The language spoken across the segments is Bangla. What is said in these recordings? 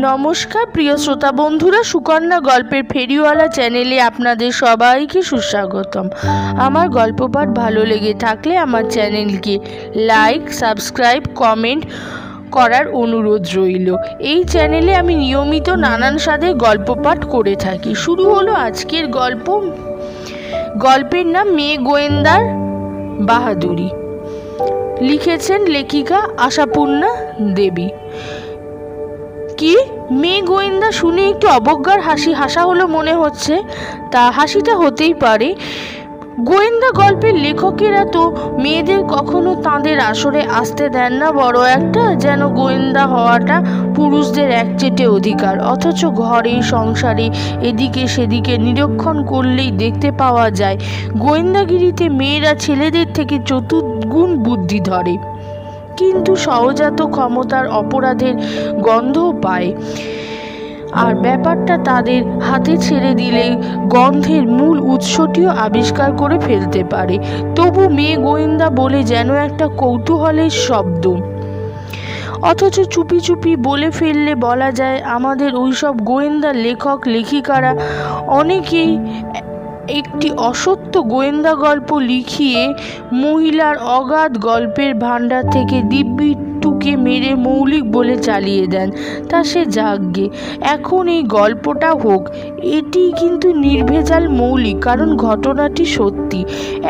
নমস্কার প্রিয় শ্রোতা বন্ধুরা, সুকন্যা গল্পের ফেরিওয়ালা চ্যানেলে আপনাদের সবাইকে সুস্বাগতম। আমার গল্প পাঠ ভালো লেগে থাকলে আমার চ্যানেলকে লাইক, সাবস্ক্রাইব, কমেন্ট করার অনুরোধ রইল। এই চ্যানেলে আমি নিয়মিত নানান স্বাদের গল্প পাঠ করে থাকি। শুরু হলো আজকের গল্প। গল্পের নাম মেয়ে গোয়েন্দার বাহাদুরি। লিখেছেন লেখিকা আশাপূর্ণা দেবী। কি মেয়ে গোয়েন্দা শুনে একটু অবজ্ঞার হাসি হাসা হলো মনে হচ্ছে। তা হাসিটা হতেই পারে। গোয়েন্দা গল্পের লেখকেরা তো মেয়েদের কখনো তাঁদের আসরে আসতে দেন না। বড় একটা যেন গোয়েন্দা হওয়াটা পুরুষদের একচেটে অধিকার, অথচ ঘরে সংসারে এদিকে সেদিকে নিরীক্ষণ করলেই দেখতে পাওয়া যায় গোয়েন্দাগিরিতে মেয়েরা ছেলেদের থেকে চতুর্গুণ বুদ্ধি ধরে, কিন্তু সহজাত ক্ষমতার অপরাধের গন্ধও পায়। আর ব্যাপারটা তাদের হাতে ছেড়ে দিলে গন্ধের মূল উৎসটিও আবিষ্কার করে ফেলতে পারে। তবু মেয়ে গোয়েন্দা বলে যেন একটা কৌতূহলের শব্দ, অথচ চুপি চুপি বলে ফেললে বলা যায় আমাদের ওইসব গোয়েন্দা লেখক লেখিকারা অনেকেই একটি অসত্য গোয়েন্দা গল্প লিখিয়ে মহিলার অগাধ গল্পের ভাণ্ডার থেকে দিব্যি টুকে মেরে মৌলিক বলে চালিয়ে দেন। তা সে যাকগে, এখন এই গল্পটা হোক। এটি কিন্তু নির্ভেজাল মৌলিক, কারণ ঘটনাটি সত্যি।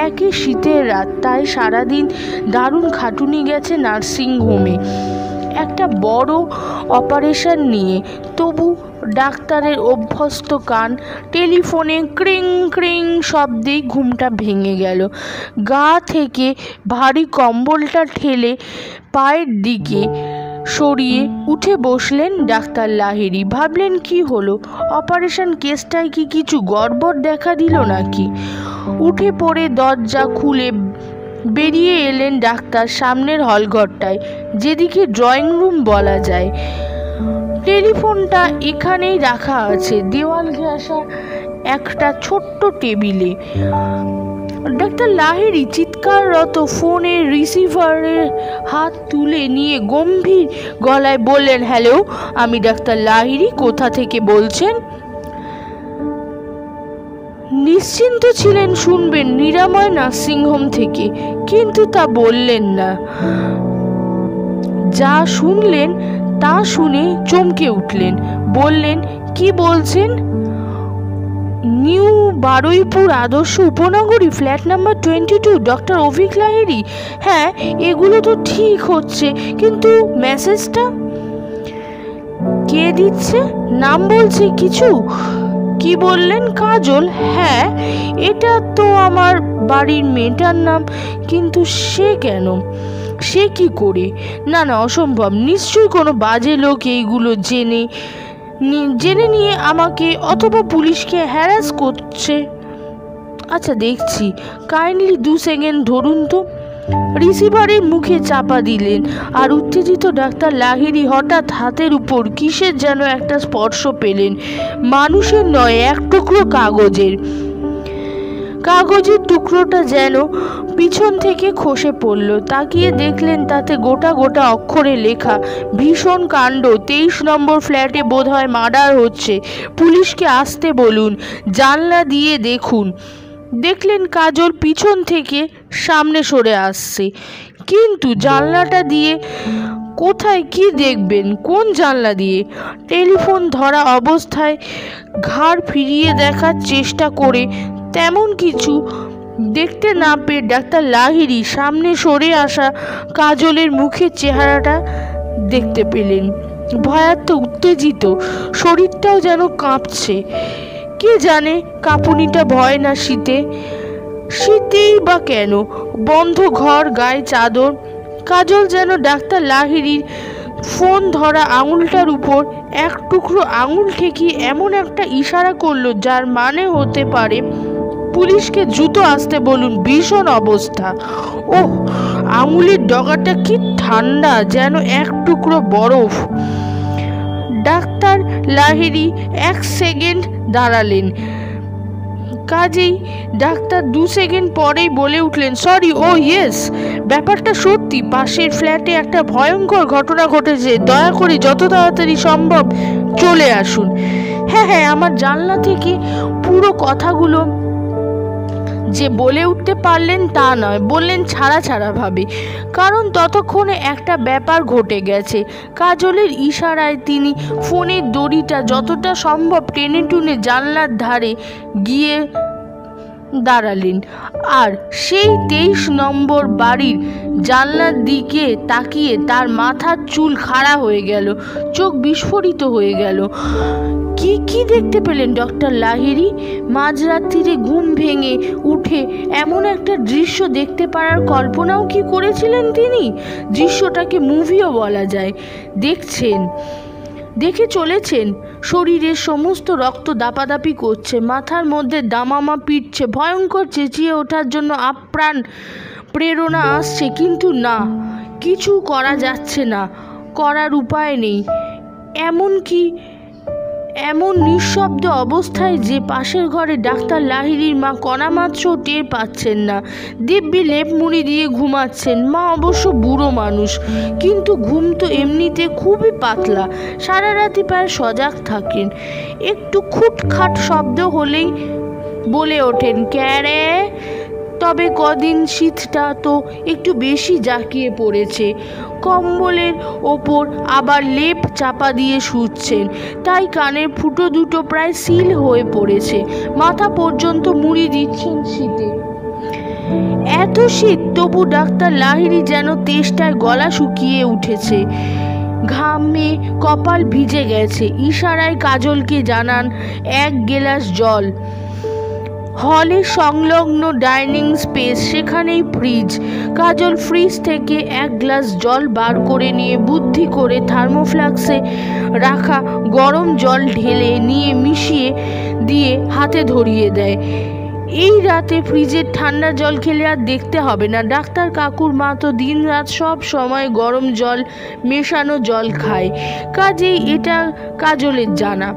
একে শীতের রাত, তাই সারাদিন দারুণ খাটুনি গেছে নার্সিংহোমে একটা বড় অপারেশন নিয়ে। তবু ডাক্তারের অভ্যস্ত কান টেলিফোনে ক্রিং ক্রিং শব্দেই ঘুমটা ভেঙে গেল। গা থেকে ভারী কম্বলটা ঠেলে পায়ের দিকে সরিয়ে উঠে বসলেন ডাক্তার লাহিড়ী। ভাবলেন কি হলো, অপারেশন কেসটায় কি কিছু গড়বড় দেখা দিল নাকি? উঠে পড়ে দরজা খুলে বেরিয়ে এলেন ডাক্তার সামনের হলঘরটায়, যেদিকে ড্রয়িং রুম বলা যায়। টেলিফোনটা এখানেই রাখা আছে দেওয়াল ঘেঁষা একটা ছোট্ট টেবিলে। ডাক্তার লাহিড়ী চিৎকাররত ফোনের রিসিভারের হাত তুলে নিয়ে গম্ভীর গলায় বললেন, হ্যালো, আমি ডাক্তার লাহিড়ী, কোথা থেকে বলছেন? নিশ্চিন্ত ছিলেন শুনবেন নিরাময় নার্সিংহোম থেকে, কিন্তু তা বললেন না। যা শুনলেন তা শুনে চমকে উঠলেন। বললেন, কি বলছেন? New Baruipur Adarsha Upanagari, flat number 22, doctor Avik Lahiri. হ্যাঁ, এগুলো তো ঠিক হচ্ছে, কিন্তু মেসেজটা কে দিচ্ছে? নাম বলছে কিছু? কি বললেন? কাজল? হ্যাঁ, এটা তো আমার বাড়ির মেয়েটার নাম। কিন্তু সে কেন? সে কি করে? না না, অসম্ভব। নিশ্চয়ই কোনো বাজে লোক এইগুলো জেনে নিয়ে আমাকে অথবা পুলিশকে হ্যারাস করছে। আচ্ছা দেখছি, কাইন্ডলি 2 সেকেন্ড ধরুন তো। রিসিভারের মুখে চাপা দিলেন, আর উত্তেজিত ডাক্তার লাহিড়ী হঠাৎ হাতের উপর কিসের যেন একটা স্পর্শ পেলেন। মানুষের নয়, এক টুকরো কাগজের। কাগজের টুকরোটা যেন পিছন থেকে খসে পড়ল। তাকিয়ে দেখলেন তাতে গোটা গোটা অক্ষরে লেখা, ভীষণ কাণ্ড, 23 নম্বর ফ্ল্যাটে বোধহয় মার্ডার হচ্ছে, পুলিশকে আসতে বলুন, জানলা দিয়ে দেখুন। দেখলেন কাজল পিছন থেকে সামনে সরে আসছে। কিন্তু জানলাটা দিয়ে কোথায় কি দেখবেন? কোন জানলা দিয়ে? টেলিফোন ধরা অবস্থায় ঘাড় ফিরিয়ে দেখার চেষ্টা করে তেমন কিছু দেখতে না পেয়ে ডাক্তার লাহিড়ী সামনে সরে আসা কাজলের মুখের চেহারাটা দেখতে পেলেন। ভয়ার্ত, উত্তেজিত, শরীরটাও যেন কাঁপছে। কে জানে কাঁপুনিটা ভয় না শীতে? শীতেই বা কেন? বন্ধ ঘর, গায়ে চাদর। কাজল যেন ডাক্তার লাহিড়ীর ফোন ধরা আঙুলটার উপর এক টুকরো আঙুল ঠেকিয়ে এমন একটা ইশারা করলো যার মানে হতে পারে পুলিশকে দ্রুত আসতে বলুন, ভীষণ অবস্থা। ওহ, আঙুলের ডগাটা কি ঠান্ডা, যেন এক টুকরো বরফ। ডাক্তার লাহিড়ী 1 সেকেন্ড দাঁড়ালেন। কাজেই ডাক্তার 2 সেকেন্ড পরেই বলে উঠলেন, সরি, ও ইয়েস, ব্যাপারটা সত্যি, পাশের ফ্ল্যাটে একটা ভয়ঙ্কর ঘটনা ঘটেছে, দয়া করে যত তাড়াতাড়ি সম্ভব চলে আসুন। হ্যাঁ হ্যাঁ, আমার জানলা থেকে পুরো কথাগুলো যে বলে উঠতে পারলেন তা নয়, বললেন ছাড়া ছাড়া ভাবে, কারণ ততক্ষণে একটা ব্যাপার ঘটে গেছে। কাজলের ইশারায় তিনি ফোনের দড়িটা যতটা সম্ভব টেনে টুনে জানলার ধারে গিয়ে দাঁড়ালেন, আর সেই 23 নম্বর বাড়ির জানলার দিকে তাকিয়ে তার মাথার চুল খাড়া হয়ে গেল, চোখ বিস্ফোরিত হয়ে গেল। কি দেখতে পেলেন ডক্টর লাহিড়ী? মাঝরাত্রিরে ঘুম ভেঙে উঠে এমন একটা দৃশ্য দেখতে পারার কল্পনাও কি করেছিলেন তিনি? দৃশ্যটাকে মুভিও বলা যায়। দেখে চলেছেন, শরীরের সমস্ত রক্ত দাপাদাপি করছে, মাথার মধ্যে দামামা পিটছে, ভয়ঙ্কর চেঁচিয়ে ওঠার জন্য আপ্রাণ প্রেরণা আসছে, কিন্তু না, কিছু করা যাচ্ছে না, করার উপায় নেই। এমন নিঃশব্দ অবস্থায় যে পাশের ঘরে ডাক্তার লাহিড়ীর মা কণামাত্র টের পাচ্ছেন না। দিব্যি লেপ মুড়ি দিয়ে ঘুমাচ্ছেন। মা অবশ্য বুড়ো মানুষ, কিন্তু ঘুম তো এমনিতে খুবই পাতলা, সারা রাতি প্রায় সজাগ থাকেন। একটু খুটখাট শব্দ হলেই বলে ওঠেন, ক্যারে। তবে কদিন শীতটা তো একটু বেশি জাঁকিয়ে পড়েছে, কম্বলের ওপর আবার লেপ চাপা দিয়ে শুচ্ছেন, তাই কানের ফুটো দুটো প্রায় সিল হয়ে পড়েছে, মাথা পর্যন্ত মুড়ি দিচ্ছেন শীতে। এত শীত, তবু ডাক্তার লাহিড়ী যেন তেষ্টায় গলা শুকিয়ে উঠেছে, ঘামে কপাল ভিজে গেছে। ইশারায় কাজলকে জানান 1 গেলাস জল। হলের সংলগ্ন ডাইনিং স্পেস, সেখানেই ফ্রিজ। কাজল ফ্রিজ থেকে 1 গ্লাস জল বার করে নিয়ে বুদ্ধি করে থার্মোফ্লাক্সে রাখা গরম জল ঢেলে নিয়ে মিশিয়ে দিয়ে হাতে ধরিয়ে দেয়। এই রাতে ফ্রিজের ঠান্ডা জল খেলে আর দেখতে হবে না, ডাক্তার কাকুর মা তো দিন রাত সব সময় গরম জল মেশানো জল খায়, কাজেই এটা কাজলের জানা।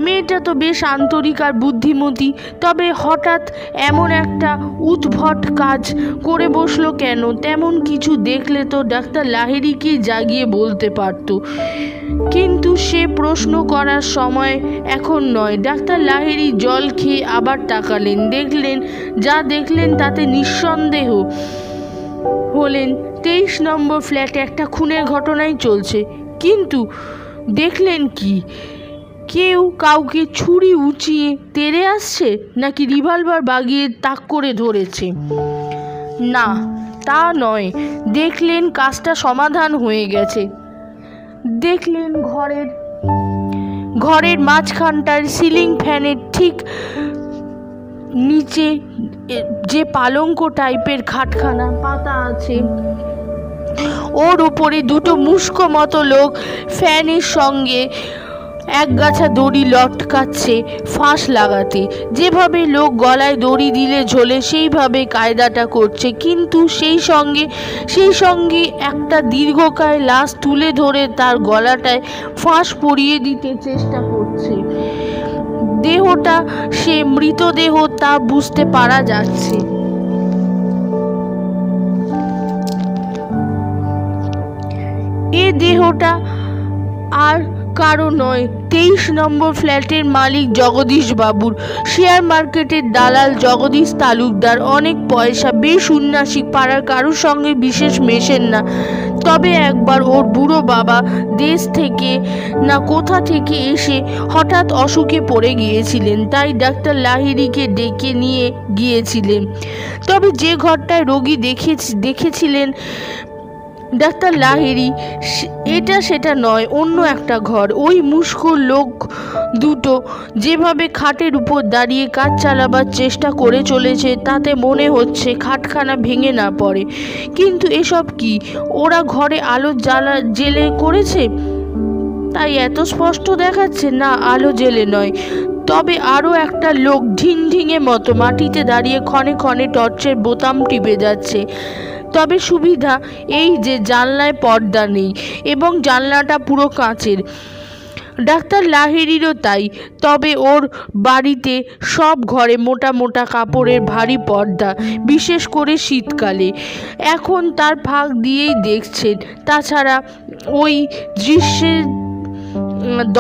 মেয়েটা তো বেশ আন্তরিক আর বুদ্ধিমতী, তবে হঠাৎ এমন একটা উদ্ভট কাজ করে বসলো কেন? তেমন কিছু দেখলে তো ডাক্তার লাহিড়ীকেই জাগিয়ে বলতে পারত, কিন্তু সে প্রশ্ন করার সময় এখন নয়। ডাক্তার লাহিড়ী জল খেয়ে আবার তাকালেন, দেখলেন তাতে নিঃসন্দেহ হলেন 23 নম্বর ফ্ল্যাটে একটা খুনের ঘটনাই চলছে। কিন্তু দেখলেন কি? কেউ কাউকে ছুরি উঁচিয়ে তেড়ে আসছে, নাকি রিভলভার বাগিয়ে তাক করে ধরেছে? না, তা নয়। দেখলেন কাজটা সমাধান হয়ে গেছে। দেখলেন ঘরের মাঝখানটার সিলিং ফ্যানের ঠিক নিচে যে পালঙ্ক টাইপের খাটখানা পাতা আছে, ওর উপরে 2টো মুস্কো মতো লোক ফ্যানের সঙ্গে একগাছা দড়ি লটকাচ্ছে ফাঁস লাগাতে। যেভাবে লোক গলায় দড়ি দিলে ঝোলে, সেইভাবে কায়দাটা করছে, কিন্তু সেই সঙ্গে একটা দীর্ঘকায় লাশ তুলে ধরে তার গলাটায় ফাঁস পরিয়ে দিতে চেষ্টা করছে। দেহটা সে মৃতদেহ তা বুঝতে পারা যাচ্ছে। এ দেহটা আর কারো নয়, 23 নম্বর ফ্ল্যাটের মালিক জগদীশ বাবুর। শেয়ার মার্কেটের দালাল জগদীশ তালুকদার, অনেক পয়সা, বেশ উন্নাসিক, পাড়ার কারোর সঙ্গে বিশেষ মেশেন না। তবে একবার ওর বুড়ো বাবা দেশ থেকে না কোথা থেকে এসে হঠাৎ অসুখে পড়ে গিয়েছিলেন, তাই ডাক্তার লাহিড়ীকে ডেকে নিয়ে গিয়েছিলেন। তবে যে ঘরটায় রোগী দেখেছিলেন ডাক্তার লাহিড়ী, এটা সেটা নয়, অন্য একটা ঘর। ওই মুস্কুর লোক দুটো যেভাবে খাটের উপর দাঁড়িয়ে কাজ চালাবার চেষ্টা করে চলেছে, তাতে মনে হচ্ছে খাটখানা ভেঙে না পড়ে। কিন্তু এসব কি? ওরা ঘরে আলো জেলে করেছে, তাই এত স্পষ্ট দেখাচ্ছে? না, আলো জেলে নয়, তবে আরও একটা লোক ঢিংঢিঙে মতো মাটিতে দাঁড়িয়ে ক্ষণে ক্ষণে টর্চের বোতাম টিপে যাচ্ছে। তবে সুবিধা এই যে জানলায় পর্দা নেই এবং জানলাটা পুরো কাঁচের। ডাক্তার লাহিড়িরও তাই। তবে ওর বাড়িতে সব ঘরে মোটা মোটা কাপড়ের ভারী পর্দা, বিশেষ করে শীতকালে। এখন তার ফাঁক দিয়েই দেখছেন। তাছাড়া ওই দৃশ্যের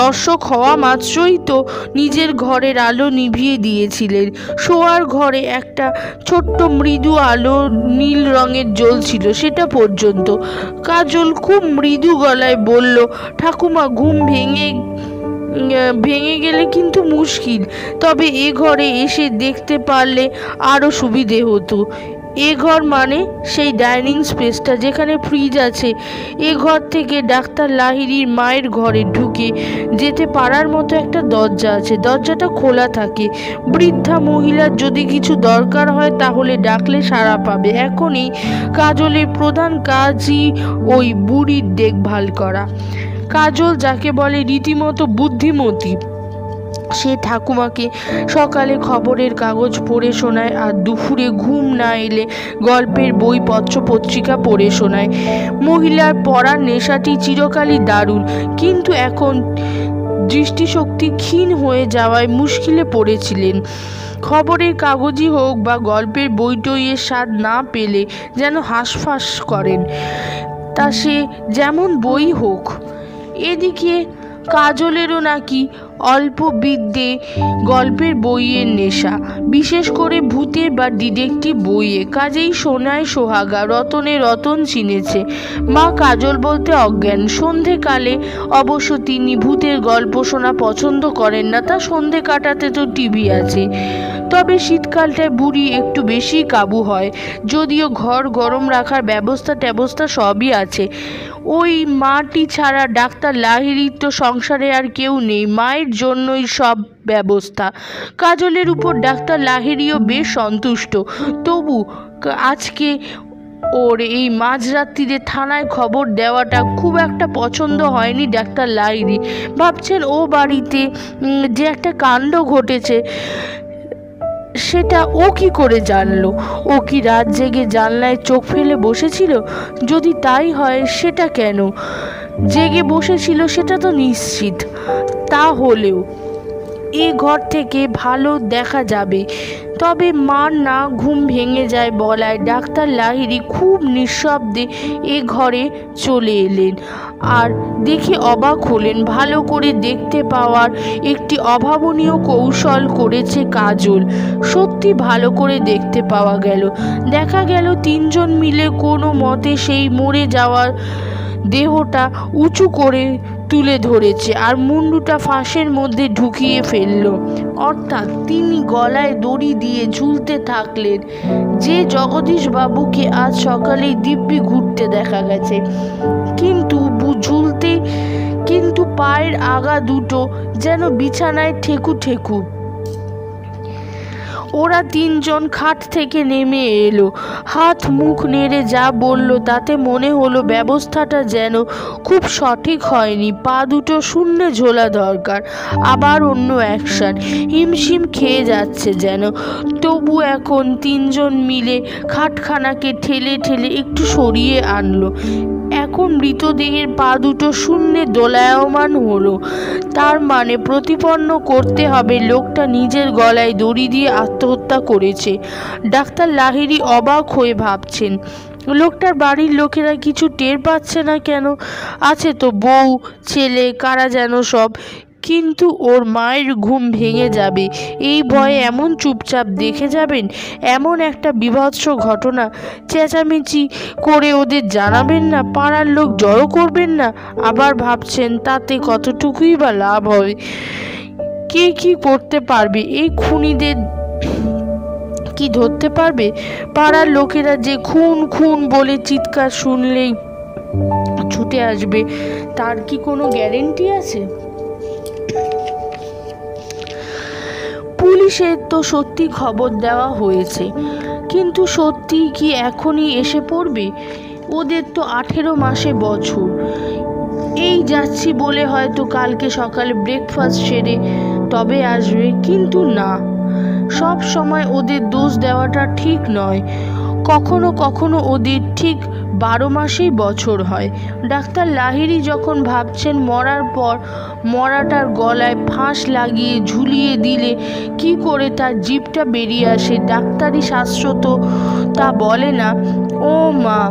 দর্শক হওয়া মাত্রই তো নিজের ঘরের আলো নিভিয়ে দিয়েছিলেন। শোয়ার ঘরে একটা ছোট্ট মৃদু আলো নীল রঙের জ্বলছিল, সেটা পর্যন্ত। কাজল খুব মৃদু গলায় বলল, ঠাকুমা, ঘুম ভেঙে গেলে কিন্তু মুশকিল। তবে এ ঘরে এসে দেখতে পারলে আরও সুবিধে হতো। এ ঘর মানে সেই ডাইনিং স্পেসটা যেখানে ফ্রিজ আছে। এ ঘর থেকে ডাক্তার লাহিড়ির মায়ের ঘরে ঢুকে যেতে পারার মতো একটা দরজা আছে। দরজাটা খোলা থাকে। বৃদ্ধা মহিলার যদি কিছু দরকার হয় তাহলে ডাকলে সাড়া পাবে। এখনই কাজলের প্রধান কাজই ওই বুড়ির দেখভাল করা। কাজল যাকে বলে রীতিমতো বুদ্ধিমতী। সে ঠাকুমাকে সকালে খবরের কাগজ পড়ে শোনায়, আর দুপুরে ঘুম না এলে গল্পের বই পত্র পত্রিকা পড়ে শোনায়। মহিলার পড়ার নেশাটি চিরকালই দারুণ, কিন্তু এখন দৃষ্টিশক্তি ক্ষীণ হয়ে যাওয়ায় মুশকিলে পড়েছিলেন। খবরের কাগজই হোক বা গল্পের বইটইয়ের স্বাদ না পেলে যেন হাঁসফাঁস করেন, তা সে যেমন বই হোক। এদিকে কাজলেরও নাকি অল্প বিদ্যে গল্পের বইয়ের নেশা, বিশেষ করে ভূতের বা ডিটেকটিভ বইয়ে। কাজেই সোনায় সোহাগা, রতনে রতন চিনেছে। মা কাজল বলতে অজ্ঞান। সন্ধেকালে অবশ্য তিনি ভূতের গল্প শোনা পছন্দ করেন না, তা সন্ধে কাটাতে তো টিভি আছে। তবে শীতকালটায় বুড়ি একটু বেশি কাবু হয়, যদিও ঘর গরম রাখার ব্যবস্থা সবই আছে। ওই মাটি ছাড়া ডাক্তার লাহিড়ির তো সংসারে আর কেউ নেই, মায়ের জন্যই সব ব্যবস্থা। কাজলের উপর ডাক্তার লাহিড়িও বেশ সন্তুষ্ট। তবু আজকে ওর এই মাঝরাত্রিরে থানায় খবর দেওয়াটা খুব একটা পছন্দ হয়নি ডাক্তার লাহিড়ি। ভাবছেন ও বাড়িতে যে একটা কাণ্ড ঘটেছে সেটা ও কি করে জানলো? ও কি রাত জেগে জানলায় চোখ ফেলে বসেছিল? যদি তাই হয়, সেটা কেন জেগে বসেছিল সেটা তো নিশ্চিত। তাহলেও এ ঘর থেকে ভালো দেখা যাবে। তবে মার না ঘুম ভেঙে যায় বলায় ডাক্তার লাহিড়ি খুব নিঃশব্দে এ ঘরে চলে এলেন। আর দেখে অবাক হলেন, ভালো করে দেখতে পাওয়ার একটি অভাবনীয় কৌশল করেছে কাজল। সত্যি ভালো করে দেখতে পাওয়া গেল। দেখা গেল তিনজন মিলে কোনো মতে সেই মরে যাওয়ার দেহটা উঁচু করে তুলে ধরেছে আর মুন্ডুটা ফাঁসের মধ্যে ঢুকিয়ে ফেলল। অর্থাৎ তিনি গলায় দড়ি দিয়ে ঝুলতে থাকলেন। যে জগদীশ বাবুকে আজ সকালেই দিব্যি ঘুরতে দেখা গেছে, কিন্তু পায়ের আগা দুটো যেন বিছানায় ঠেকু। ওরা তিনজন খাট থেকে নেমে এলো। হাত মুখ নেড়ে যা বলল তাতে মনে হলো ব্যবস্থাটা যেন খুব সঠিক হয়নি। পা দুটো শূন্যে ঝোলা দরকার। আবার অন্য অ্যাকশন। হিমশিম খেয়ে যাচ্ছে যেন। তবু এখন তিনজন মিলে খাটখানাকে ঠেলে একটু সরিয়ে আনলো। এখন মৃতদেহের পা দুটো শূন্যে দোলায়মান হলো। তার মানে প্রতিপন্ন করতে হবে লোকটা নিজের গলায় দড়ি দিয়ে আত্মহত্যা করেছে। ডাক্তার লাহিড়ি অবাক হয়ে ভাবছেন, লোকটার বাড়ির লোকেরা কিছু টের পাচ্ছে না কেন? আছে তো বউ ছেলে কারা যেন সব, কিন্তু ওর মায়ের ঘুম ভেঙে যাবে এই ভয়ে এমন চুপচাপ দেখে যাবেন। এমন একটা বীভৎস ঘটনা চেঁচামেচি করে ওদের জানাবেন না, পাড়ার লোক জড়ো করবেন না। আবার ভাবছেন তাতে কতটুকুই বা লাভ হবে। কে কি করতে পারবে? এই খুনিদের কি ধরতে পারবে? পাড়ার লোকেরা যে খুন বলে চিৎকার শুনলেই ছুটে আসবে, তার কি কোনো গ্যারেন্টি আছে? পুলিশের তো সত্যি খবর দেওয়া হয়েছে, কিন্তু সত্যি কি এখনই এসে পড়বে? ওদের তো 18 মাসে বছর। এই যাচ্ছি বলে হয়তো কালকে সকালে ব্রেকফাস্ট সেরে তবে আসবে, কিন্তু না, সব সময় ওদের দোষ দেওয়াটা ঠিক নয়। কখনো ওদের ঠিক 12 মাসেই বছর হয়। ডাক্তার লাহিড়ী যখন ভাবছেন মরার পর মরাটার গলায় ফাঁস লাগিয়ে ঝুলিয়ে দিলে কি করে তার জিভটা বেরিয়ে আসে, ডাক্তারি শাস্ত্র তো তা বলে না। ও মা,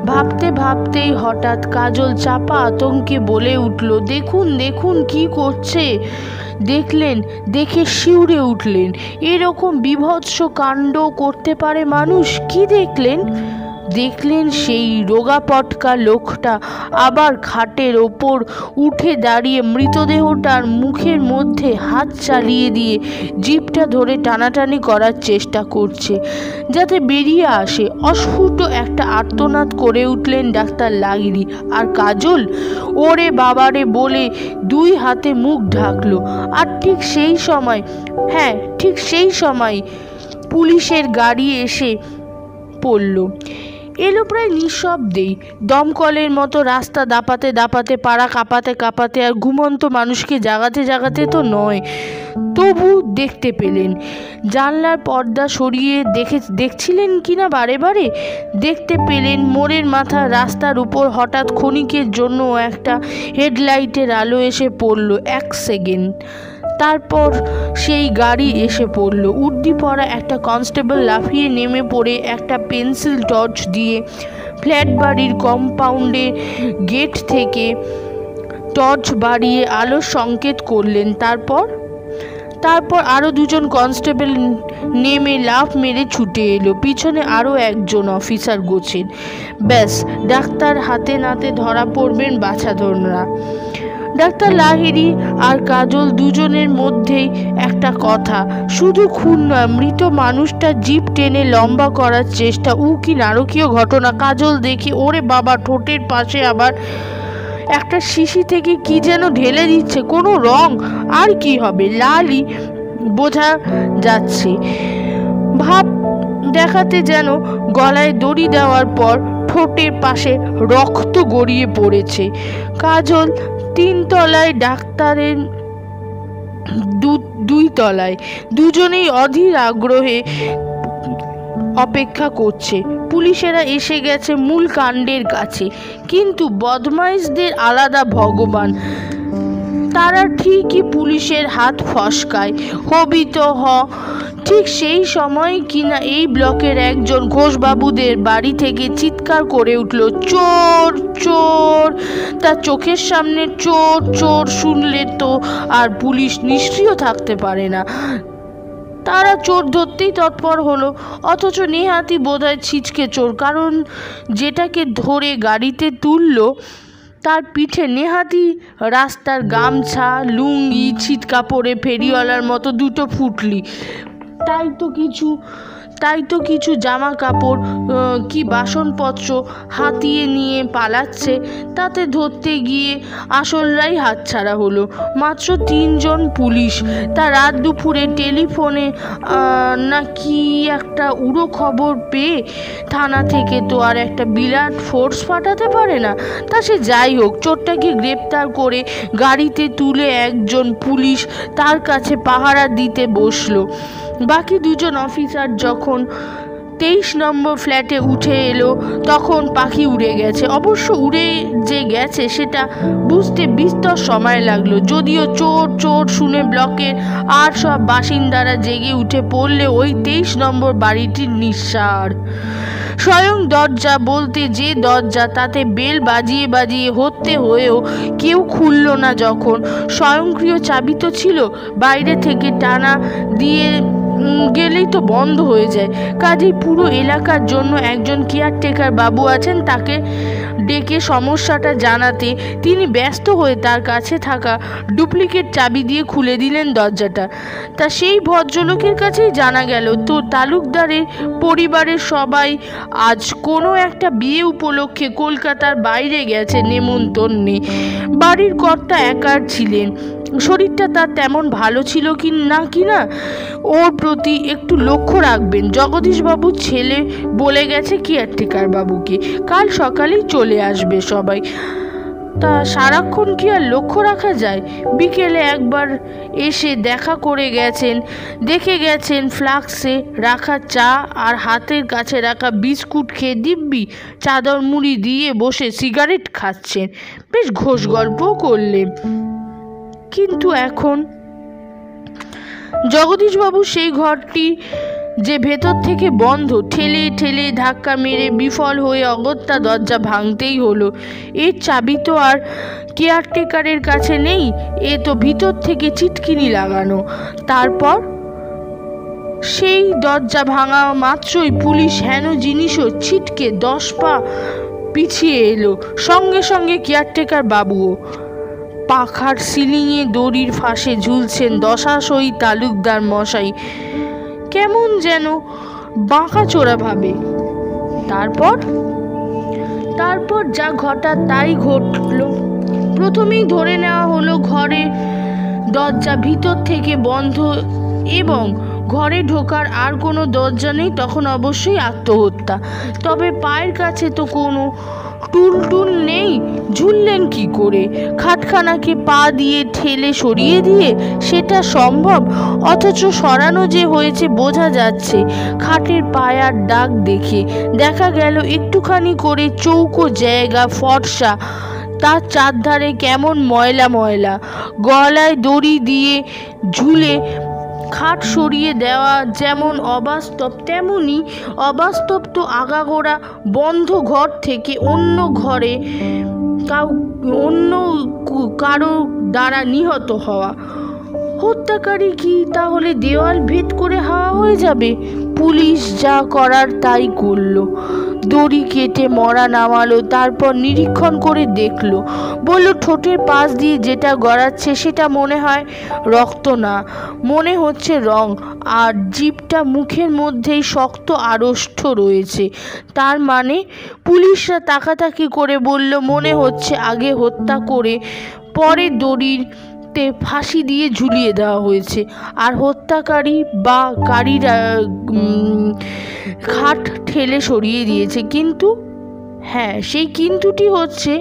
ভাবতে ভাবতেই হঠাৎ কাজল চাপা আতঙ্কে বলে উঠল, দেখুন দেখুন কি করছে। দেখলেন, দেখে শিউরে উঠলেন। এরকম বীভৎস কাণ্ড করতে পারে মানুষ? কি দেখলেন? দেখলেন সেই রোগা পটকা লোকটা আবার খাটের ওপর উঠে দাঁড়িয়ে মৃতদেহটার মুখের মধ্যে হাত চালিয়ে দিয়ে জিভটা ধরে টানাটানি করার চেষ্টা করছে যাতে বেরিয়ে আসে। অস্ফুট একটা আর্তনাদ করে উঠলেন ডাক্তার লাহিড়ী। আর কাজল ওরে বাবারে বলে 2 হাতে মুখ ঢাকলো। আর ঠিক সেই সময় পুলিশের গাড়ি এসে পড়ল। এলো প্রায় নিঃশব্দেই, দমকলের মতো রাস্তা দাপাতে দাপাতে, পাড়া কাঁপাতে কাঁপাতে, আর ঘুমন্ত মানুষকে জাগাতে জাগাতে তো নয়। তবু দেখতে পেলেন। জানলার পর্দা সরিয়ে দেখছিলেন কিনা বারে বারে দেখতে পেলেন মোড়ের মাথা রাস্তার উপর হঠাৎ ক্ষণিকের জন্য একটা হেডলাইটের আলো এসে পড়ল। 1 সেকেন্ড, তারপর সেই গাড়ি এসে পড়ল। উর্দি পরা একটা কনস্টেবল লাফিয়ে নেমে পড়ে একটা পেন্সিল টর্চ দিয়ে ফ্ল্যাট বাড়ির কম্পাউন্ডের গেট থেকে টর্চ বাড়িয়ে আলোর সংকেত করলেন। তারপর আরও 2 জন কনস্টেবল নেমে লাফ মেরে ছুটে এলো। পিছনে আরও 1 জন অফিসার গোছেন। ব্যাস, ডাক্তার হাতে নাতে ধরা পড়বেন বাছাধনরা। ডাক্তার লাহিড়ী আর কাজল দুজনের মধ্যেই একটা কথা, শুধু খুন নয়, মৃত মানুষটা জিভ টেনে লম্বা করার চেষ্টা। কি নারকীয় ঘটনা! কাজল দেখে ওরে বাবা, ঠোঁটের পাশে আবার একটা শিশি থেকে কি যেন ঢেলে দিচ্ছে, কোনো রং, আর কি হবে, লালই বোঝা যাচ্ছে। ভাব দেখাতে যেন গলায় দড়ি দেওয়ার পর ঠোঁটের পাশে রক্ত গড়িয়ে পড়েছে। কাজল 3 তলায়, ডাক্তারের 2 তলায়। দুজনেই অধীর আগ্রহে অপেক্ষা করছে। পুলিশেরা এসে গেছে মূল কাণ্ডের কাছে, কিন্তু বদমাইশদের আলাদা ভগবান। তারা ঠিকই পুলিশের হাত ফসকায়। হবি তো হ। ঠিক সেই সময় কিনা এই ব্লকের একজন ঘোষবাবুদের বাড়ি থেকে চিৎকার করে উঠল, চোর চোর। তার চোখের সামনে চোর চোর শুনলে তো আর পুলিশ নিষ্ক্রিয় থাকতে পারে না। তারা চোর ধরতেই তৎপর হলো, অথচ নেহাতি বোধহয় ছিচকে চোর, কারণ যেটাকে ধরে গাড়িতে তুললো তার পিঠে নেহাতি রাস্তার গামছা, লুঙ্গি, ছিটকা পরে ফেরিওয়ালার মতো 2টো ফুটলি, তাই তো কিছু জামা কাপড় কি বাসনপত্র হাতিয়ে নিয়ে পালাচ্ছে। তাতে ধরতে গিয়ে আসলরাই হাতছাড়া হলো। মাত্র 3 জন পুলিশ, তা রাত দুপুরে টেলিফোনে না কি একটা উড়ো খবর পেয়ে থানা থেকে তো আর একটা বিরাট ফোর্স পাঠাতে পারে না। তা সে যাই হোক, চোরটাকে গ্রেপ্তার করে গাড়িতে তুলে একজন পুলিশ তার কাছে পাহারা দিতে বসলো। বাকি 2 জন অফিসার যখন 23 নম্বর ফ্ল্যাটে উঠে এলো তখন পাখি উড়ে গেছে। অবশ্য উড়ে যে গেছে সেটা বুঝতে বিস্তর সময় লাগলো। যদিও চোর চোর শুনে ব্লকের আর সব বাসিন্দারা জেগে উঠে পড়লে ওই 23 নম্বর বাড়িটির নিঃসাড়। স্বয়ং দরজা বলতে যে দরজা, তাতে বেল বাজিয়ে বাজিয়ে হতে হয়েও কেউ খুলল না। যখন স্বয়ংক্রিয় চাবি তো ছিল, বাইরে থেকে টানা দিয়ে গেলেই তো বন্ধ হয়ে যায়। কাজেই পুরো এলাকার জন্য একজন কেয়ারটেকার বাবু আছেন, তাকে ডেকে সমস্যাটা জানাতে তিনি ব্যস্ত হয়ে তার কাছে থাকা ডুপ্লিকেট চাবি দিয়ে খুলে দিলেন দরজাটা। তা সেই ভদ্রলোকের কাছেই জানা গেল তো তালুকদারের পরিবারের সবাই আজ কোনো একটা বিয়ে উপলক্ষে কলকাতার বাইরে গেছে নেমন্তন্নে। বাড়ির কর্তা একার ছিলেন। শরীরটা তার তেমন ভালো ছিল কিনা ওর প্রতি একটু লক্ষ্য রাখবেন। জগদীশবাবুর ছেলে বলে গেছে কেয়ারটেকার বাবুকে কাল সকালেই চলে আসবে সবাই। তা সারাক্ষণ কি আর লক্ষ্য রাখা যায়? বিকেলে একবার এসে দেখা করে গেছেন, দেখে গেছেন ফ্লাক্সে রাখা চা আর হাতের কাছে রাখা বিস্কুট খেয়ে দিব্যি চাদর মুড়ি দিয়ে বসে সিগারেট খাচ্ছেন, বেশ ঘোষ গল্পও করলেন। কিন্তু এখন জগদীশবাবু সেই ঘরটি যে ভেতর থেকে বন্ধ, ঠেলে ঠেলে ধাক্কা মেরে বিফল হয়ে অগত্যা দরজা ভাঙতেই হলো। এর চাবি তো আর কেয়ারটেকারের কাছে নেই, এ তো ভিতর থেকে চিটকিনি লাগানো। তারপর সেই দরজা ভাঙা মাত্রই পুলিশ হেন জিনিসও ছিটকে 10 পা পিছিয়ে এলো, সঙ্গে সঙ্গে কেয়ারটেকার বাবুও। পাখার সিলিংয়ে দড়ির ফাঁসে ঝুলছেন দশাশই তালুকদার মশাই, কেমন যেন বাঁকা চোরা ভাবে। তারপর যা ঘটার তাই ঘটল। প্রথমেই ধরে নেওয়া হলো ঘরের দরজা ভিতর থেকে বন্ধ এবং ঘরে ঢোকার আর কোনো দরজা নেই, তখন অবশ্যই আত্মহত্যা। তবে পায়ের কাছে তো কোনো টুল নেই, ঝুললেন কি করে? খাটখানাকে পা দিয়ে ঠেলে সরিয়ে দিয়ে সেটা সম্ভব, অথচ সরানো যে হয়েছে বোঝা যাচ্ছে খাটের পায়ার দাগ দেখে। দেখা গেল একটুখানি করে চৌকো জায়গা, ফর্সা, তার চারধারে কেমন ময়লা ময়লা, গলায় দড়ি দিয়ে ঝুলে খাট সরিয়ে দেওয়া যেমন অবাস্তব, তেমনি অবাস্তব তো আগাগোড়া বন্ধ ঘর থেকে অন্য ঘরে অন্য কারো দ্বারা নিহত হওয়া। হত্যাকারী কি তাহলে দেওয়াল ভেদ করে হাওয়া হয়ে যাবে? পুলিশ যা করার তাই করলো, দড়ি কেটে মরা নামালো, তারপর নিরীক্ষণ করে দেখলো, বলল ঠোঁটের পাশ দিয়ে যেটা গড়াচ্ছে সেটা মনে হয় রক্ত না, মনে হচ্ছে রং, আর জিভটা মুখের মধ্যেই শক্ত আড়ষ্ট রয়েছে। তার মানে? পুলিশরা তাকাতাকি করে বলল মনে হচ্ছে আগে হত্যা করে পরে দড়ির ফাঁসি দিয়ে ঝুলিয়ে দেওয়া হয়েছে, আর হত্যাকারী বা কারীরা খাট ঠেলে সরিয়ে দিয়েছে। কিন্তু হ্যাঁ, সেই কিন্তুটি হচ্ছে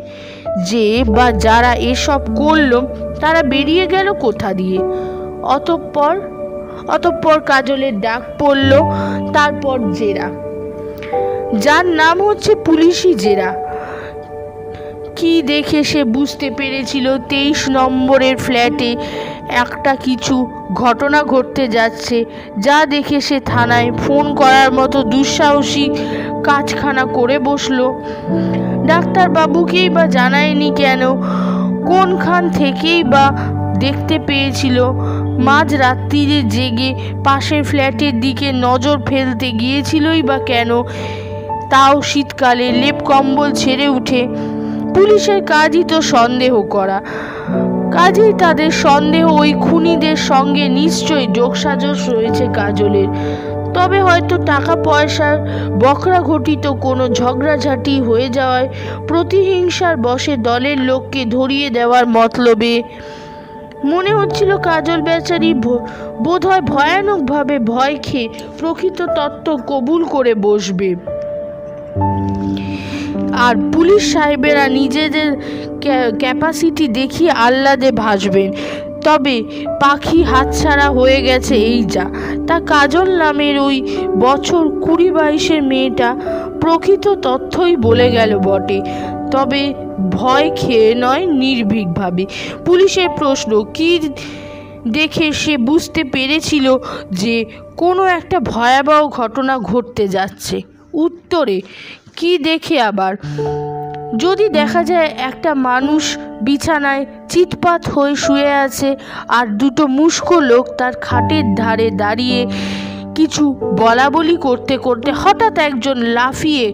যে বা যারা এসব করলো তারা বেরিয়ে গেল কোথা দিয়ে? অতঃপর কাজলের ডাক পড়ল, তারপর জেরা, যার নাম হচ্ছে পুলিশি জেরা। কি দেখে সে বুঝতে পেরেছিল 23 নম্বরের ফ্ল্যাটে একটা কিছু ঘটনা ঘটতে যাচ্ছে, যা দেখে সে থানায় ফোন করার মতো দুঃসাহসী কাজখানা করে বসলো। ডাক্তারবাবুকেই বা জানায়নি কেন? কোনখান থেকেই বা দেখতে পেয়েছিল? মাঝ রাত্রিরে জেগে পাশের ফ্ল্যাটের দিকে নজর ফেলতে গিয়েছিলই বা কেন, তাও শীতকালে লেপ কম্বল ছেড়ে উঠে? পুলিশের কাজই তো সন্দেহ করা, কাজেই তাদের সন্দেহ ওই খুনিদের সঙ্গে নিশ্চয়ই যোগসাজশ রয়েছে কাজলের। তবে হয়তো টাকা পয়সার বকরা ঘটিত কোনো ঝগড়াঝাটি হয়ে যাওয়ায় প্রতিহিংসার বশে দলের লোককে ধরিয়ে দেওয়ার মতলবে। মনে হচ্ছিল কাজল বেচারি বোধহয় ভয়ানকভাবে ভয় খেয়ে প্রকৃত তত্ত্ব কবুল করে বসবে, আর পুলিশ সাহেবেরা নিজেদের ক্যাপাসিটি দেখিয়ে আহ্লাদে ভাসবেন। তবে পাখি হাতছাড়া হয়ে গেছে এই যা, তা কাজল নামের ওই বছর 20-22-এর মেয়েটা প্রকৃত তথ্যই বলে গেল বটে, তবে ভয় খেয়ে নয়, নির্ভীকভাবে। পুলিশের প্রশ্ন, কি দেখে সে বুঝতে পেরেছিল যে কোনো একটা ভয়াবহ ঘটনা ঘটতে যাচ্ছে? উত্তরে, কি দেখে আবার? যদি দেখা যায় একটা মানুষ বিছানায় চিৎপাত হয়ে শুয়ে আছে, আর দুটো মুষ্কো লোক তার খাটের ধারে দাঁড়িয়ে কিছু বলা বলি করতে করতে হঠাৎ একজন লাফিয়ে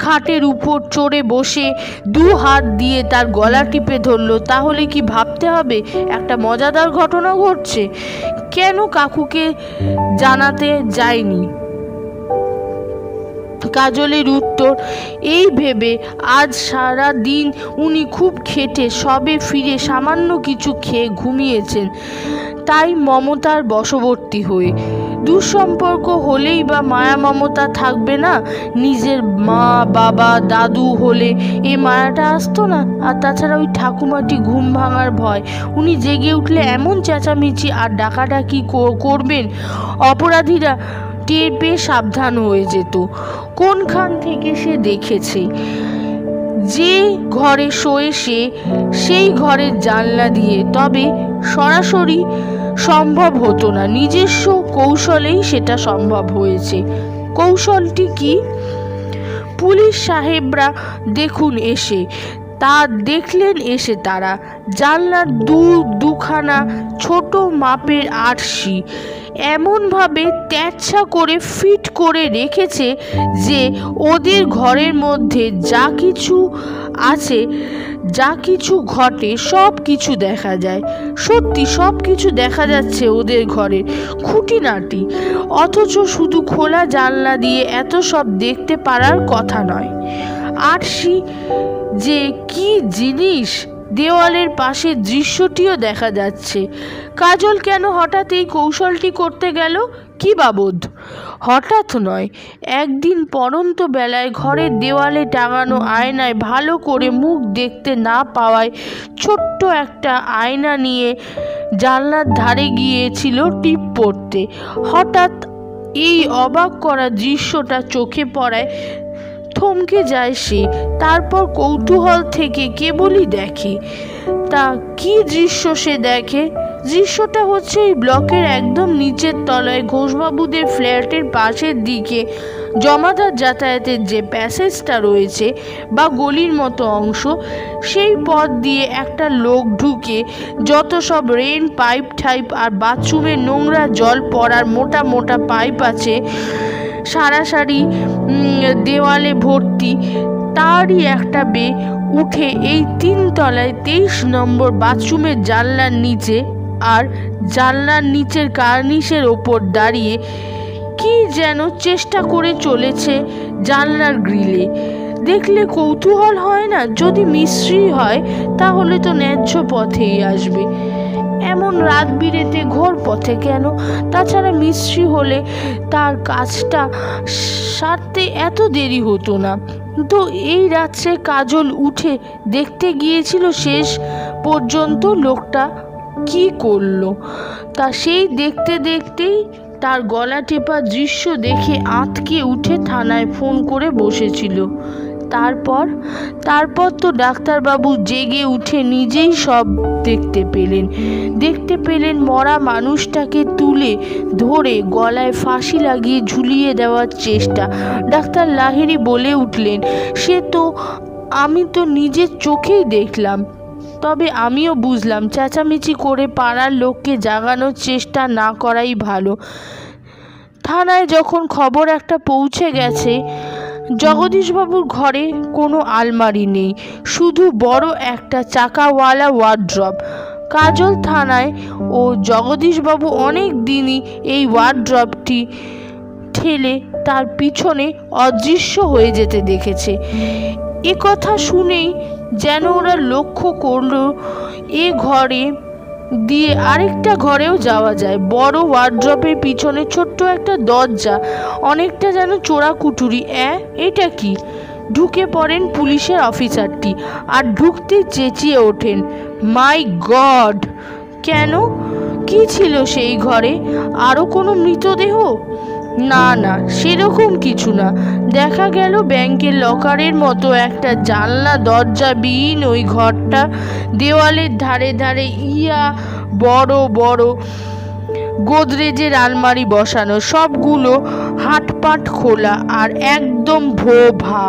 খাটের উপর চড়ে বসে 2 হাত দিয়ে তার গলা টিপে ধরল, তাহলে কি ভাবতে হবে একটা মজাদার ঘটনা ঘটছে? কেন কাকুকে জানাতে যায়নি? কাজলের উত্তর, এই ভেবে আজ সারা দিন উনি খুব খেটে সবে ফিরে সামান্য কিছু খেয়ে ঘুমিয়েছেন, তাই মমতার বশবর্তী হয়ে দুঃসম্পর্ক হলেই বা মায়া মমতা থাকবে না? নিজের মা বাবা দাদু হলে এই মায়াটা আসতো না? আর তাছাড়া ওই ঠাকুমাটি ঘুম ভাঙার ভয়, উনি জেগে উঠলে এমন চেঁচামেচি আর ডাকাডাকি করবেন, অপরাধীরা টের পেয়ে সাবধান হয়ে যেত। কোনখান থেকে সে দেখেছে যে ঘরে শোয়ে সে সেই ঘরের জানলা দিয়ে, তবে সরাসরি সম্ভব হতো না, নিজস্ব কৌশলেই সেটা সম্ভব হয়েছে। কৌশলটি কি? পুলিশ সাহেবরা দেখলেন এসে তারা জানলার দুখানা ছোট মাপের আরশি এমনভাবে তেরছা করে ফিট করে রেখেছে যে ওদের ঘরের মধ্যে যা কিছু আছে, যা কিছু ঘটে সব কিছু দেখা যায়। সত্যি সব কিছু দেখা যাচ্ছে ওদের ঘরের খুঁটিনাটি, অথচ শুধু খোলা জানলা দিয়ে এত সব দেখতে পারার কথা নয়। আরশি যে কি জিনিস, দেওয়ালের পাশে দৃশ্যটিও দেখা যাচ্ছে। কাজল কেন হঠাৎ এই কৌশলটি করতে গেল? কি বাবদ? হঠাৎ নয়, একদিন পড়ন্ত বেলায় ঘরের দেওয়ালে টাঙানো আয়নায় ভালো করে মুখ দেখতে না পাওয়ায় ছোট্ট একটা আয়না নিয়ে জানলার ধারে গিয়েছিল টিপ পড়তে। হঠাৎ এই অবাক করা দৃশ্যটা চোখে পড়ায় থমকে যায় সে, তারপর কৌতূহল থেকে কেবলই দেখে। তা কি দৃশ্য সে দেখে? দৃশ্যটা হচ্ছে এই ব্লকের একদম নিচের তলায় ঘোষবাবুদের ফ্ল্যাটের পাশের দিকে জমাদার যাতায়াতের যে প্যাসেজটা রয়েছে বা গলির মতো অংশ, সেই পথ দিয়ে একটা লোক ঢুকে যত সব রেন পাইপ টাইপ আর বাথরুমের নোংরা জল পড়ার মোটা মোটা পাইপ আছে সারাসারি দেওয়ালে ভর্তি, তারই একটা বেয়ে উঠে এই 3 তলায় 23 নম্বর বাথরুমের জানলার নিচে আর জানলার নিচের কার্নিশের ওপর দাঁড়িয়ে কি যেন চেষ্টা করে চলেছে জানলার গ্রিলে। দেখলে কৌতূহল হয় না? যদি মিস্ত্রি হয় তাহলে তো ন্যায্য পথেই আসবে, এমন রাত বিরেতে ঘোর পথে কেন? তাছাড়া মিস্ত্রি হলে তার কাজটা সারতে এত দেরি হতো না। তো এই রাত্রে কাজল উঠে দেখতে গিয়েছিল শেষ পর্যন্ত লোকটা কি করলো। তা সেই দেখতে দেখতেই তার গলা টেপা দৃশ্য দেখে আঁতকে উঠে থানায় ফোন করে বসেছিল। তারপর তো ডাক্তারবাবু জেগে উঠে নিজেই সব দেখতে পেলেন মরা মানুষটাকে তুলে ধরে গলায় ফাঁসি লাগিয়ে ঝুলিয়ে দেওয়ার চেষ্টা। ডাক্তার লাহিড়ী বলে উঠলেন, আমি তো নিজের চোখেই দেখলাম, তবে আমিও বুঝলাম চেঁচামেচি করে পাড়ার লোককে জাগানোর চেষ্টা না করাই ভালো। থানায় যখন খবর একটা পৌঁছে গেছে, জগদীশবাবুর ঘরে কোনো আলমারি নেই, শুধু বড় একটা চাকাওয়ালা ওয়ার্ড্রব। কাজল থানায় ও জগদীশবাবু অনেক দিনই এই ওয়ার্ড্রবটি ঠেলে তার পিছনে অদৃশ্য হয়ে যেতে দেখেছে। কথা শুনেই যেন ওরা লক্ষ্য করল এ ঘরে দিয়ে আরেকটা ঘরেও যাওয়া যায়। বড় ওয়ার্ড্রপের পিছনে ছোট্ট একটা দরজা, অনেকটা যেন চোরা কুঠুরি। এটা কি? ঢুকে পড়েন পুলিশের অফিসারটি আর ঢুকতেই চেঁচিয়ে ওঠেন, মাই গড! কেন? কি ছিল সেই ঘরে? আরও কোনো মৃতদেহ? না, সেরকম কিছু না। দেখা গেল ব্যাংকের লকারের মতো একটা জানলা দরজাবিহীন ওই ঘরটা, দেওয়ালের ধারে ধারে বড় বড় গোদরেজের আলমারি বসানো, সবগুলো হাটপাট খোলা আর একদম ভোভা।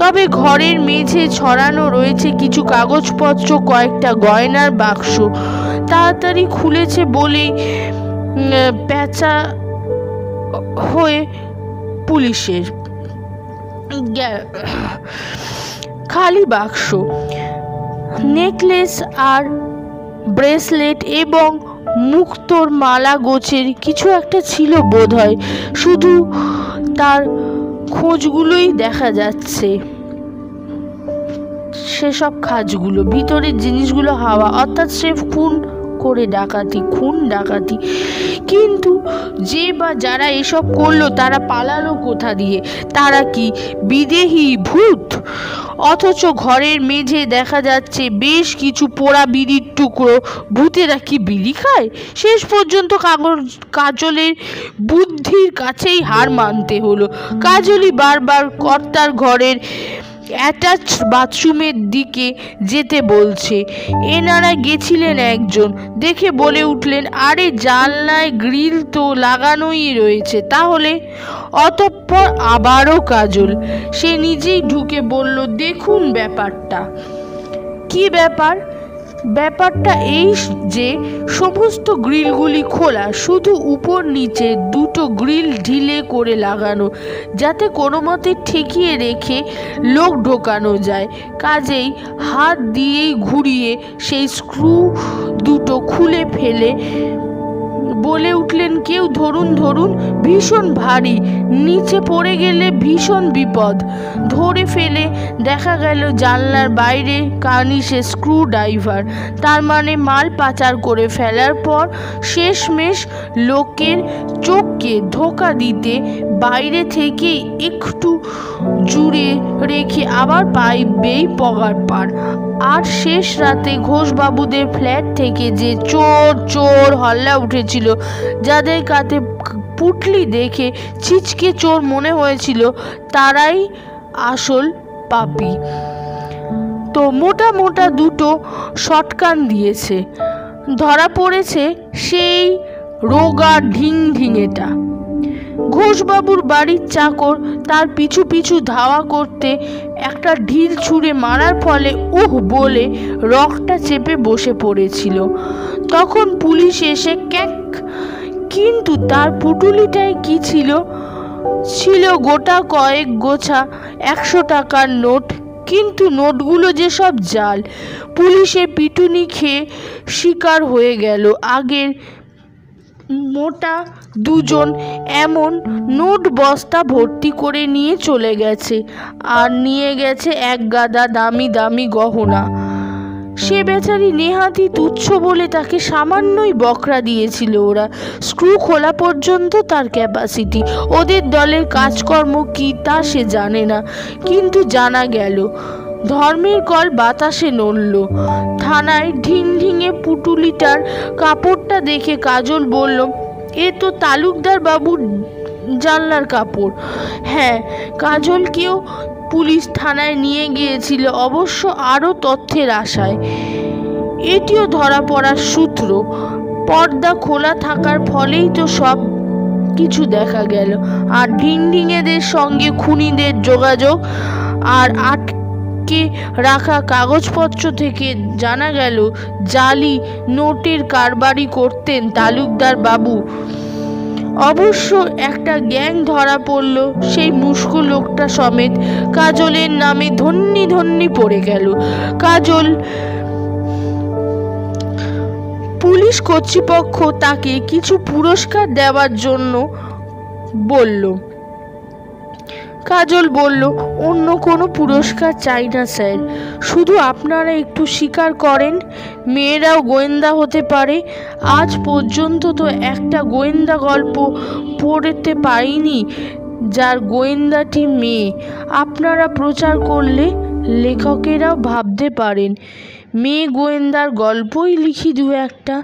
তবে ঘরের মেঝে ছড়ানো রয়েছে কিছু কাগজপত্র, কয়েকটা গয়নার বাক্স। তাড়াতাড়ি খুলেছে বলেই পেঁচা হয়ে পুলিশের খালি বাক্স, নেকলেস আর ব্রেসলেট এবং মুক্তোর মালা গোছের কিছু একটা ছিল বোধহয়। শুধু তার খোঁজগুলোই দেখা যাচ্ছে, সেসব খাঁজগুলো, ভিতরের জিনিসগুলো হাওয়া, অর্থাৎ সে খুন করে ডাকাতি, খুন ডাকাতি। কিন্তু যে বা যারা এসব করলো তারা পালালো কোথা দিয়ে? তারা কি বিদেহী ভূত? অথচ ঘরের মেঝে দেখা যাচ্ছে বেশ কিছু পোড়া বিড়ির টুকরো। ভূতেরা কি বিড়ি খায়? শেষ পর্যন্ত কাজলের বুদ্ধির কাছেই হার মানতে হলো। কাজলই বারবার কর্তার ঘরের অ্যাটাচ বাথরুমের দিকে যেতে বলছে। এনারা গেছিলেন একজন, দেখে বলে উঠলেন, আরে জানলায় গ্রিল তো লাগানোই রয়েছে, তাহলে? অতঃপর আবারও কাজল, সে নিজেই ঢুকে বলল, দেখুন ব্যাপারটা। কি ব্যাপার? ব্যাপারটা এই যে সমস্ত গ্রিলগুলি খোলা, শুধু উপর নিচে দুটো গ্রিল ঢিলে করে লাগানো, যাতে কোনো মতে ঠেকিয়ে রেখে লোক ঢোকানো যায়। কাজেই হাত দিয়েই ঘুরিয়ে সেই স্ক্রু দুটো খুলে ফেলে বলে উঠলেন, কেউ ধরুন ধরুন, ভীষণ ভারী, নিচে পড়ে গেলে ভীষণ বিপদ। ধরে ফেলে দেখা গেল জানলার বাইরে কার্নিশে স্ক্রু ড্রাইভার। তার মানে মাল পাচার করে ফেলার পর শেষমেশ লোকের চোখকে ধোকা দিতে বাইরে থেকে একটু জুড়ে রেখে আবার পাইবেই পগার পার। আর শেষ রাতে ঘোষবাবুদের ফ্ল্যাট থেকে যে চোর চোর হল্লা উঠেছিল, যাদের কাতে পুটলি দেখে ছিচকে চোর মনে হয়েছিল, তারাই আসল পাপী। তো মোটা মোটা দুটো শটকান দিয়েছে। ধরা পড়েছে সেই রোগা ঢিংঢিঙেটা। ঘোষবাবুর বাড়ির চাকর তার পিছু পিছু ধাওয়া করতে একটা ঢিল ছুঁড়ে মারার ফলে উহ বলে রগটা চেপে বসে পড়েছিল। তখন পুলিশ এসে ক্যাক। কিন্তু তার পুটুলিটায় কি ছিল? ছিল গোটা কয়েক গোছা 100 টাকার নোট। কিন্তু নোটগুলো যে সব জাল। পুলিশে পিটুনি খেয়ে শিকার হয়ে গেল আগের মোটা দুজন এমন নোট বস্তা ভর্তি করে নিয়ে চলে গেছে। আর নিয়ে গেছে এক গাদা দামি দামি গহনা। সে বেচারি নেহাতি তুচ্ছ বলে তাকে সামান্যই বকরা দিয়েছিল ওরা। স্ক্রু খোলা পর্যন্ত তার ক্যাপাসিটি। ওদের দলের কাজকর্ম কি তা সে জানে না, কিন্তু জানা গেল ধর্মের কল বাতাসে নড়ল। থানায় ঢিংঢিঙে পুটুলিটার কাপড়টা দেখে কাজল বলল, এ তো তালুকদার বাবুর জানলার কাপড়। হ্যাঁ, কাজলকেও পুলিশ থানায় নিয়ে গিয়েছিল, অবশ্য আরও তথ্যের আশায়। এটিও ধরা পড়ার সূত্র। পর্দা খোলা থাকার ফলেই তো সব কিছু দেখা গেল। আর ঢিংঢিঙেদের সঙ্গে খুনিদের যোগাযোগ আর আটকে রাখা কাগজপত্র থেকে জানা গেল জালি নোটের কারবারি করতেন তালুকদার বাবু। অবশ্য একটা গ্যাং ধরা পড়ল, সেই মুস্কো লোকটা সমেত। কাজলের নামে ধন্যি ধন্যি পড়ে গেল। কাজল পুলিশ কর্তৃপক্ষ তাকে কিছু পুরস্কার দেওয়ার জন্য বলল। কাজল বলল, অন্য কোনো পুরস্কার চাই না স্যার, শুধু আপনারা একটু স্বীকার করেন মেয়েরাও গোয়েন্দা হতে পারে। আজ পর্যন্ত তো একটা গোয়েন্দা গল্প পড়তে পাইনি যার গোয়েন্দাটি মেয়ে। আপনারা প্রচার করলে লেখকেরাও ভাবতে পারেন মেয়ে গোয়েন্দার গল্পই লিখি দু একটা।